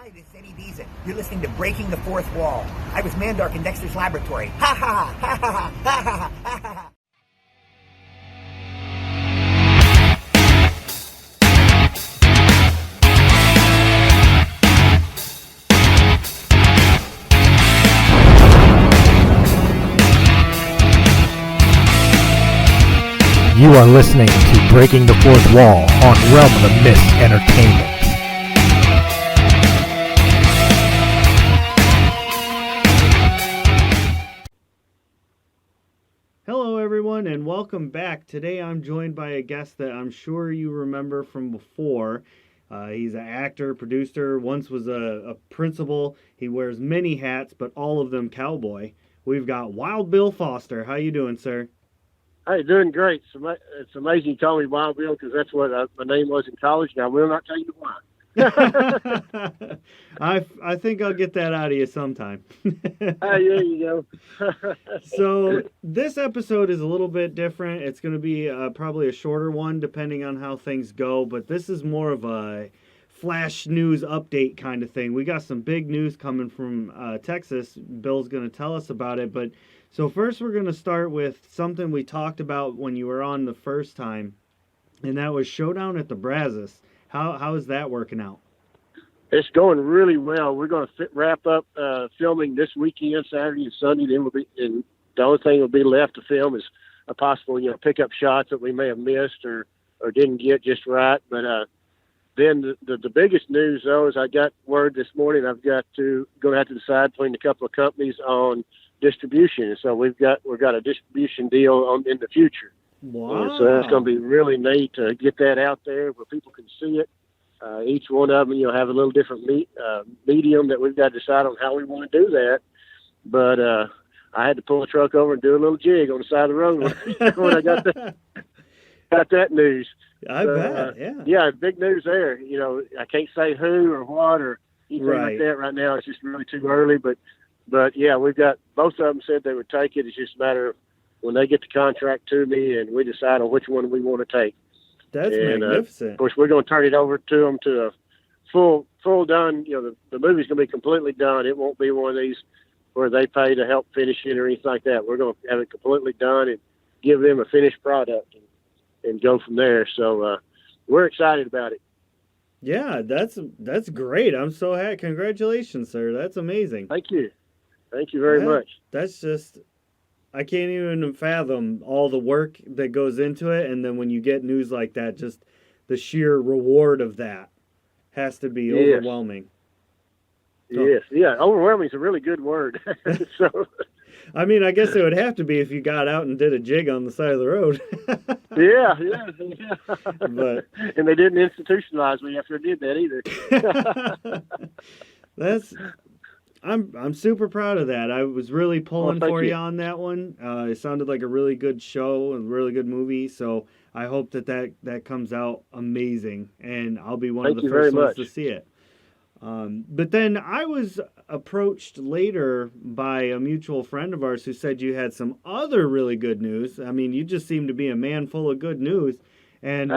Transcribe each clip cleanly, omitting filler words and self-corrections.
Hi, this is Eddie Deason. You're listening to Breaking the Fourth Wall. I was Mandark in Dexter's laboratory. Ha ha ha ha ha ha ha ha ha. You are listening to Breaking the Fourth Wall on Realm of the Mist Entertainment. Hello everyone and welcome back. Today I'm joined by a guest that I'm sure you remember from before. He's an actor, producer, once was a principal. He wears many hats, but all of them cowboy. We've got Wild Bill Foster. How you doing, sir? Hey, doing great. It's amazing you call me Wild Bill because that's what my name was in college, and I will not tell you why. I think I'll get that out of you sometime. There you go. So this episode is a little bit different. It's going to be probably a shorter one depending on how things go, but this is more of a flash news update kind of thing. We got some big news coming from Texas. Bill's going to tell us about it, but so first we're going to start with something we talked about when you were on the first time, and that was Showdown at the Brazos. How is that working out? It's going really well. We're going to wrap up filming this weekend, Saturday and Sunday. Then and the only thing will be left to film is a possible, pickup shots that we may have missed or didn't get just right. But then the biggest news though is I got word this morning I've got to have to decide between a couple of companies on distribution. So we've got a distribution deal in the future. Wow. And so that's going to be really neat to get that out there where people can see it. Each one of them, have a little different medium that we've got to decide on how we want to do that. But I had to pull the truck over and do a little jig on the side of the road when I got that news. I bet, yeah. Yeah, big news there. I can't say who or what or anything Right. like that right now. It's just really too early. But yeah, we've got both of them said they would take it. It's just a matter of when they get the contract to me and we decide on which one we want to take. That's magnificent. Of course, we're going to turn it over to them to a full done. The movie's going to be completely done. It won't be one of these where they pay to help finish it or anything like that. We're going to have it completely done and give them a finished product and go from there. So we're excited about it. Yeah, that's great. I'm so happy. Congratulations, sir. That's amazing. Thank you. Thank you very much. That's just, I can't even fathom all the work that goes into it. And then when you get news like that, just the sheer reward of that has to be overwhelming. Yes. Yeah. Overwhelming is a really good word. So, I mean, I guess it would have to be if you got out and did a jig on the side of the road. Yeah. But, and they didn't institutionalize me after I did that either. I'm super proud of that. I was really pulling for you on that one. It sounded like a really good show and a really good movie. So I hope that comes out amazing, and I'll be one of the first ones to see it. But then I was approached later by a mutual friend of ours who said you had some other really good news. I mean, you just seem to be a man full of good news, and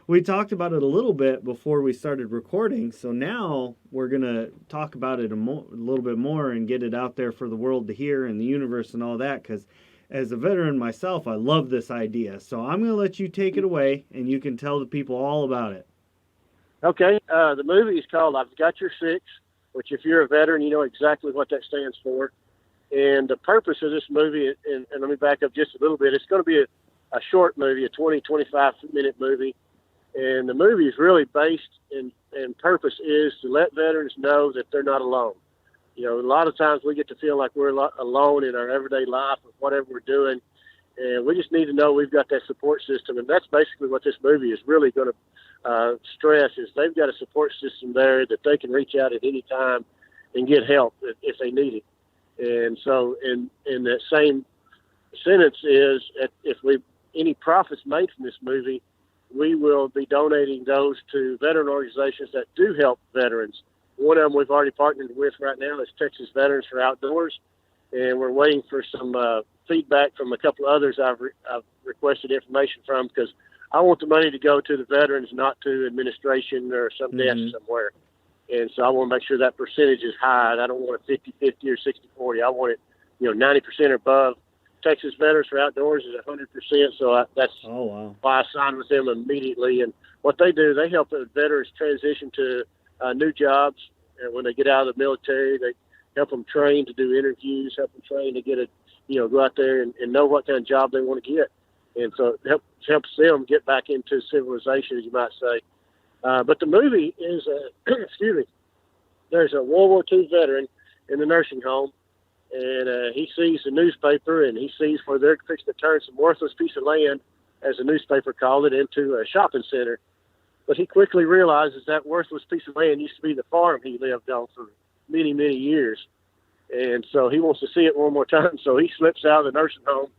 we talked about it a little bit before we started recording, so now we're going to talk about it a little bit more and get it out there for the world to hear and the universe and all that, because as a veteran myself, I love this idea. So I'm going to let you take it away, and you can tell the people all about it. Okay. The movie is called I've Got Your Six, which if you're a veteran, you know exactly what that stands for. And the purpose of this movie, and let me back up just a little bit, it's going to be a short movie, a 20, 25-minute movie. And the movie is really based and purpose is to let veterans know that they're not alone. A lot of times we get to feel like we're alone in our everyday life with whatever we're doing. And we just need to know we've got that support system. And that's basically what this movie is really going to stress is they've got a support system there that they can reach out at any time and get help if they need it. And so in that same sentence is if any profits made from this movie, we will be donating those to veteran organizations that do help veterans. One of them we've already partnered with right now is Texas Veterans for Outdoors, and we're waiting for some feedback from a couple of others I've requested information from because I want the money to go to the veterans, not to administration or some desk somewhere. And so I want to make sure that percentage is high. I don't want it 50-50 or 60-40. I want it, 90% or above. Texas Veterans for Outdoors is 100%. So that's why I signed with them immediately. And what they do, they help the veterans transition to new jobs. And when they get out of the military, they help them train to do interviews, help them train to get go out there and know what kind of job they want to get. And so it helps them get back into civilization, as you might say. But the movie is, excuse me, there's a World War II veteran in the nursing home, and he sees the newspaper, and he sees where they're fixing to turn some worthless piece of land, as the newspaper called it, into a shopping center. But he quickly realizes that worthless piece of land used to be the farm he lived on for many, many years. And so he wants to see it one more time. So he slips out of the nursing home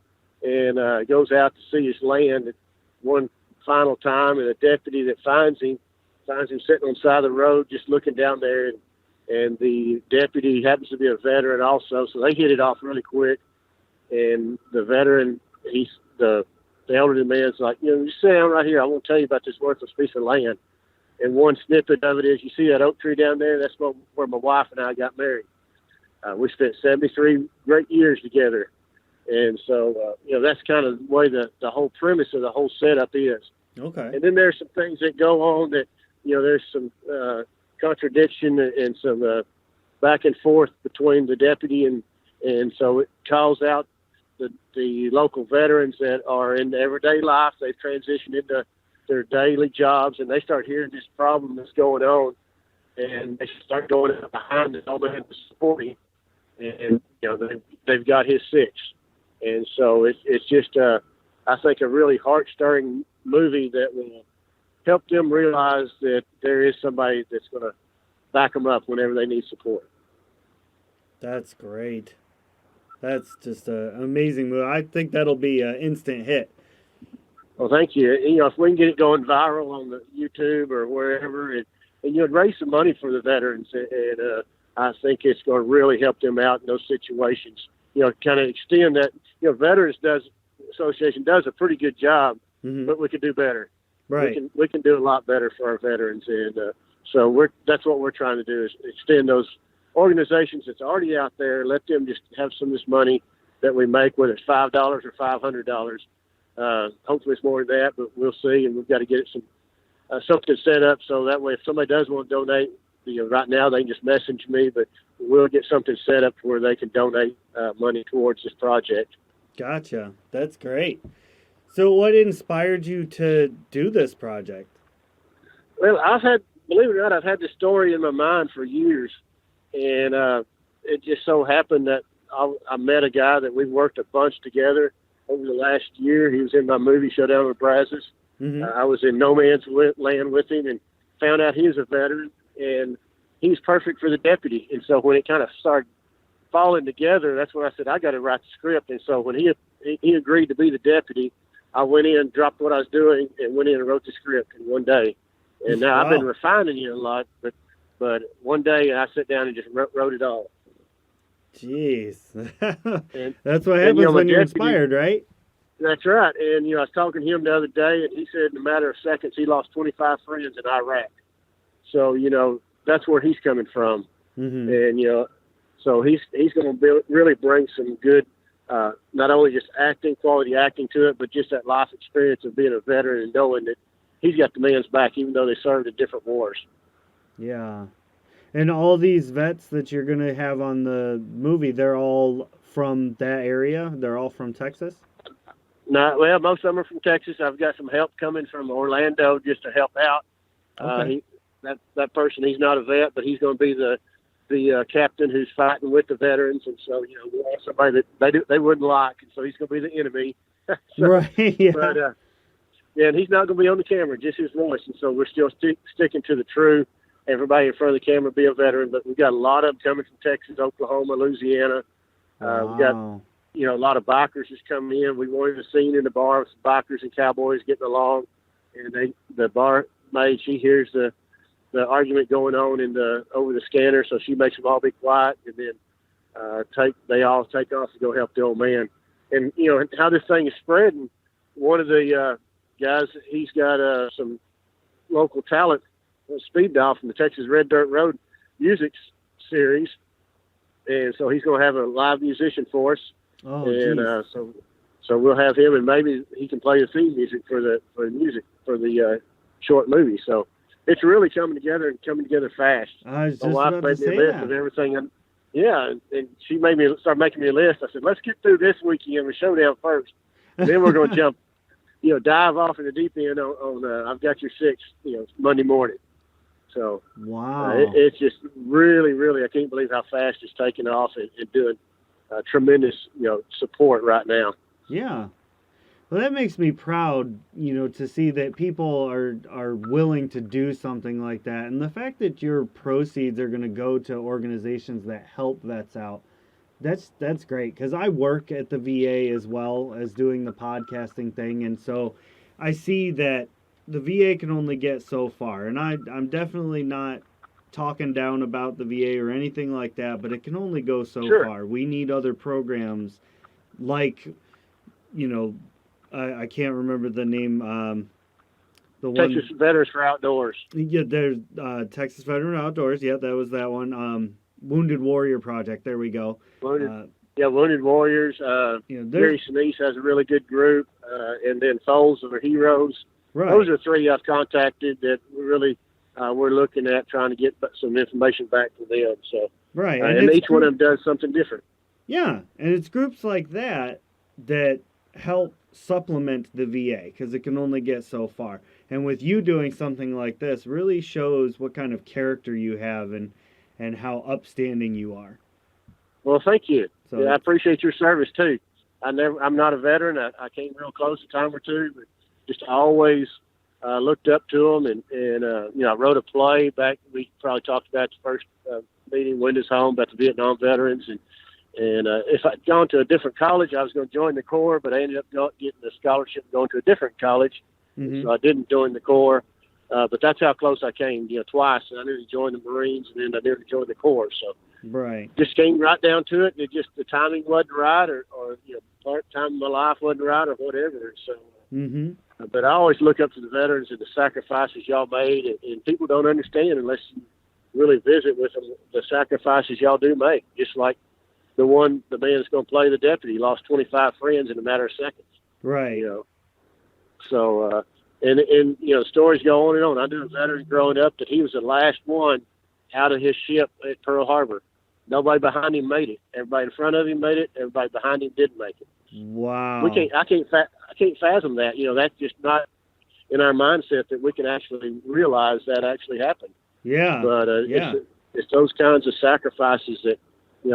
and goes out to see his land one final time. And a deputy that finds him sitting on the side of the road just looking down there. And the deputy happens to be a veteran also. So they hit it off really quick. And the veteran, the elderly man's like, you sit down right here. I want to tell you about this worthless piece of land. And one snippet of it is, you see that oak tree down there? That's where my wife and I got married. We spent 73 great years together. And so, that's kind of the way the whole premise of the whole setup is. Okay. And then there's some things that go on that, there's some contradiction and some back and forth between the deputy and so it calls out the local veterans that are in everyday life. They've transitioned into their daily jobs, and they start hearing this problem that's going on, and they start going behind the man to support him. And they've got his six, and so it's just I think a really heart-stirring movie that will help them realize that there is somebody that's going to back them up whenever they need support. That's great. That's just an amazing movie. I think that'll be an instant hit. Well, thank you. If we can get it going viral on the YouTube or wherever, and raise some money for the veterans, and I think it's going to really help them out in those situations. Kind of extend that. Veterans Association does a pretty good job, but we could do better. Right. We can do a lot better for our veterans, and so that's what we're trying to do, is extend those organizations that's already out there. Let them just have some of this money that we make, whether it's $5 or $500. Hopefully it's more than that, but we'll see. And we've got to get it something set up so that way if somebody does want to donate, right now they can just message me, but we'll get something set up where they can donate money towards this project. Gotcha. That's great. So what inspired you to do this project? Well, believe it or not, I've had this story in my mind for years. And it just so happened that I met a guy that we've worked a bunch together over the last year. He was in my movie Showdown with Brazos. I was in no man's land with him and found out he was a veteran, and he's perfect for the deputy. And so when it kind of started falling together, that's when I said, I got to write the script. And so when he agreed to be the deputy, I went in, dropped what I was doing, and went in and wrote the script in one day. And now I've been refining it a lot, but one day I sat down and just wrote it all. Jeez. That's what happens when you're inspired, right? That's right. And, I was talking to him the other day, and he said in a matter of seconds he lost 25 friends in Iraq. So, that's where he's coming from. And, so he's going to really bring some good, not only just quality acting to it, but just that life experience of being a veteran and knowing that he's got the man's back, even though they served in different wars. Yeah. And all these vets that you're going to have on the movie, they're all from that area? They're all from Texas? No, well, most of them are from Texas. I've got some help coming from Orlando just to help out. Okay. That person, he's not a vet, but he's going to be the captain who's fighting with the veterans. And so, we want somebody that they wouldn't like, and so he's going to be the enemy. Right, yeah. But, and he's not going to be on the camera, just his voice. And so we're still sticking to the true. Everybody in front of the camera be a veteran, but we've got a lot of them coming from Texas, Oklahoma, Louisiana. Wow. We've got, a lot of bikers just coming in. We wanted a scene in the bar with some bikers and cowboys getting along, and the barmaid, she hears the argument going on over the scanner, so she makes them all be quiet, and then they all take off to go help the old man. And how this thing is spreading. One of the guys, he's got some local talent speed dial from the Texas Red Dirt Road music series, and so he's going to have a live musician for us. Oh, and so we'll have him, and maybe he can play the theme music for the short movie. So it's really coming together fast. I was just My wife about to made me say a list that. of everything. And she started making me a list. I said, let's get through this weekend with Showdown first. Then we're going to jump, dive off in the deep end on I've Got Your Six, Monday morning. So Wow. It's just really, really, I can't believe how fast it's taking off and doing tremendous, support right now. Yeah. Well, that makes me proud, to see that people are willing to do something like that. And the fact that your proceeds are going to go to organizations that help vets out, that's great. Because I work at the VA as well as doing the podcasting thing. And so I see that the VA can only get so far. And I'm definitely not talking down about the VA or anything like that, but it can only go so Sure. far. We need other programs like, I can't remember the name. The Texas one, Veterans for Outdoors. yeah, there's Texas Veteran Outdoors. Yeah, that was that one. Wounded Warrior Project. There we go. Wounded Warriors. Gary Sinise has a really good group, and then Souls of the Heroes. Right. Those are three I've contacted that really we're looking at trying to get some information back to them. So Right, and each one of them does something different. Yeah, and it's groups like that that help supplement the VA because it can only get so far. And with you doing something like this, really shows what kind of character you have and how upstanding you are. Well, thank you. So, I appreciate your service too. I'm not a veteran. I came real close a time or two, but just always looked up to them. And I wrote a play back. We probably talked about the first meeting, Wendy's Home, about the Vietnam veterans. And if I'd gone to a different college, I was going to join the Corps, but I ended up getting a scholarship going to a different college. mm-hmm. So I didn't join the Corps. But that's how close I came, twice. I nearly joined the Marines, and then I nearly joined the Corps. So Right. just came right down to it. It just the timing wasn't right, or part time of my life wasn't right, or whatever. So, Mm-hmm. but I always look up to the veterans and the sacrifices y'all made, and people don't understand unless you really visit with them the sacrifices y'all do make. Just like the man that's going to play the deputy lost 25 friends in a matter of seconds. Right. So. And stories go on and on. I knew a veteran growing up that he was the last one out of his ship at Pearl Harbor. Nobody behind him made it. Everybody in front of him made it. Everybody behind him didn't make it. Wow. I can't fathom that. That's just not in our mindset that we can actually realize that actually happened. Yeah. But yeah. it's those kinds of sacrifices that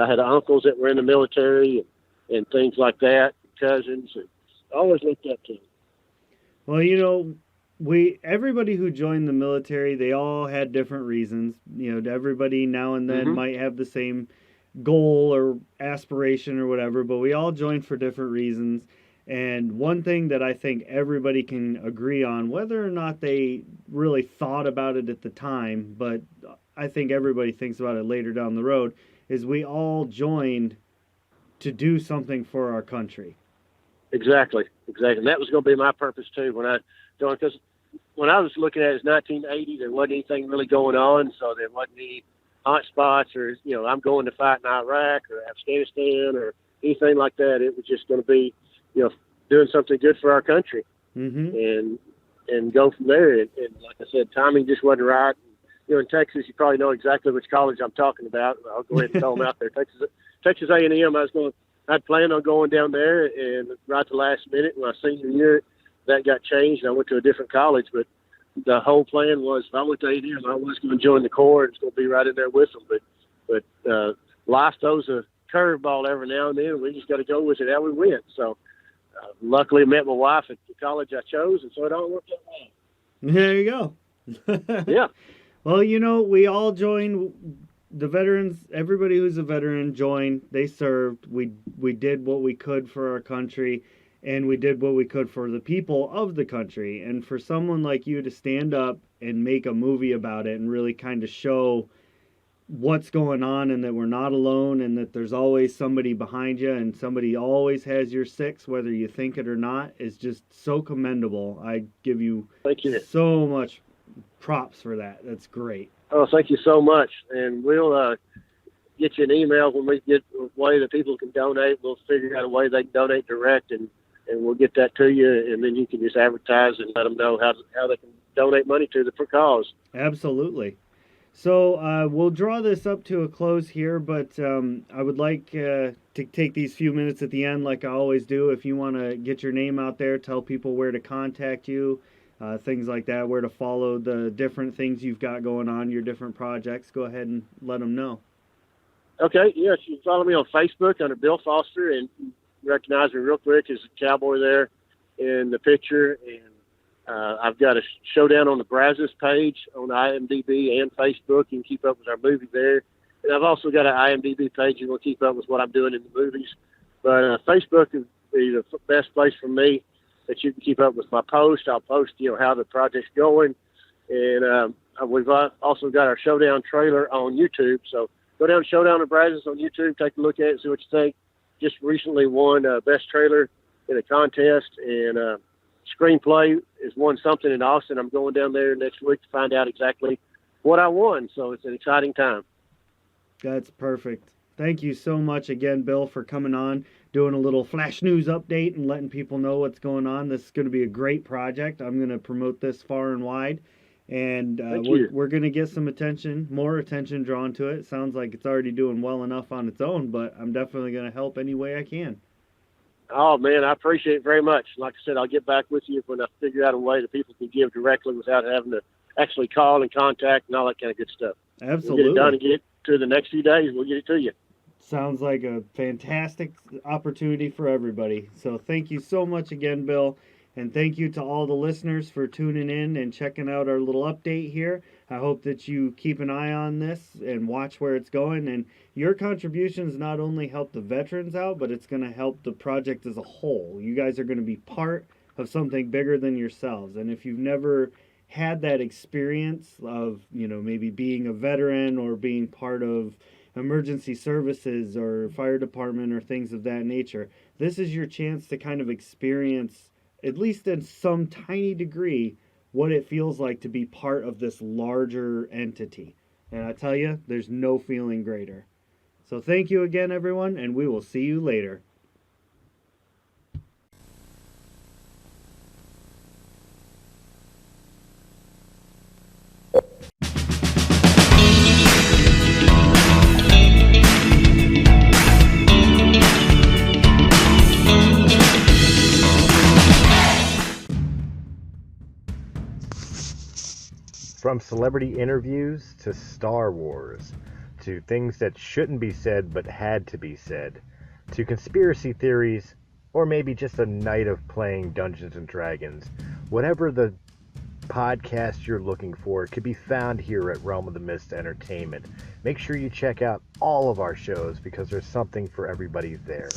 I had uncles that were in the military and things like that, cousins, and I always looked up to them. Well, everybody who joined the military, they all had different reasons. Everybody now and then Mm-hmm. might have the same goal or aspiration or whatever, but we all joined for different reasons. And one thing that I think everybody can agree on, whether or not they really thought about it at the time, but I think everybody thinks about it later down the road, is we all joined to do something for our country. Exactly. And that was going to be my purpose too because when I was looking at it, it's 1980, there wasn't anything really going on, so there wasn't any hot spots or, I'm going to fight in Iraq or Afghanistan or anything like that. It was just going to be, doing something good for our country. Mm-hmm. and go from there. And like I said, timing just wasn't right. In Texas, you probably know exactly which college I'm talking about. I'll go ahead and throw them out there. Texas A&M, I'd planned on going down there, and right at the last minute, my senior year, that got changed. I went to a different college, but the whole plan was if I went to A&M, I was going to join the Corps. It's going to be right in there with them. But life throws a curveball every now and then, and we just got to go with it how we went. So luckily, I met my wife at the college I chose, and so it all worked out well. There you go. Yeah. Well, we all joined. The veterans, everybody who's a veteran joined, they served, we did what we could for our country, and we did what we could for the people of the country. And for someone like you to stand up and make a movie about it and really kind of show what's going on and that we're not alone and that there's always somebody behind you and somebody always has your six, whether you think it or not, is just so commendable. I give you Thank you. so much props for that. That's great. Oh, thank you so much. And we'll get you an email when we get a way that people can donate. We'll figure out a way they can donate direct, and we'll get that to you, and then you can just advertise and let them know how they can donate money to the cause. Absolutely. So we'll draw this up to a close here, but I would like to take these few minutes at the end, like I always do. If you want to get your name out there, tell people where to contact you, things like that, where to follow the different things you've got going on, your different projects, go ahead and let them know. Okay, yes, you can follow me on Facebook under Bill Foster, and you recognize me real quick as a cowboy there in the picture. And I've got a Showdown on the Brazos page on IMDb and Facebook. You can keep up with our movie there. And I've also got an IMDb page. You will keep up with what I'm doing in the movies. But Facebook is the best place for me that you can keep up with my post. I'll post, how the project's going. And we've also got our Showdown trailer on YouTube. So go down to Showdown and Brazos on YouTube, take a look at it, see what you think. Just recently won Best Trailer in a contest, and Screenplay has won something in Austin. I'm going down there next week to find out exactly what I won, so it's an exciting time. That's perfect. Thank you so much again, Bill, for coming on, doing a little flash news update and letting people know what's going on. This is going to be a great project. I'm going to promote this far and wide. And we're going to get some more attention drawn to it. Sounds like it's already doing well enough on its own, but I'm definitely going to help any way I can. Oh, man, I appreciate it very much. Like I said, I'll get back with you when I figure out a way that people can give directly without having to actually call and contact and all that kind of good stuff. Absolutely. We'll get it done and get it to the next few days. We'll get it to you. Sounds like a fantastic opportunity for everybody. So thank you so much again, Bill. And thank you to all the listeners for tuning in and checking out our little update here. I hope that you keep an eye on this and watch where it's going. And your contributions not only help the veterans out, but it's going to help the project as a whole. You guys are going to be part of something bigger than yourselves. And if you've never had that experience of, maybe being a veteran or being part of emergency services or fire department or things of that nature, this is your chance to kind of experience, at least in some tiny degree, what it feels like to be part of this larger entity. And I tell you, there's no feeling greater. So thank you again, everyone, and we will see you later. From celebrity interviews to Star Wars, to things that shouldn't be said but had to be said, to conspiracy theories, or maybe just a night of playing Dungeons and Dragons, whatever the podcast you're looking for could be found here at Realm of the Mist Entertainment. Make sure you check out all of our shows because there's something for everybody there.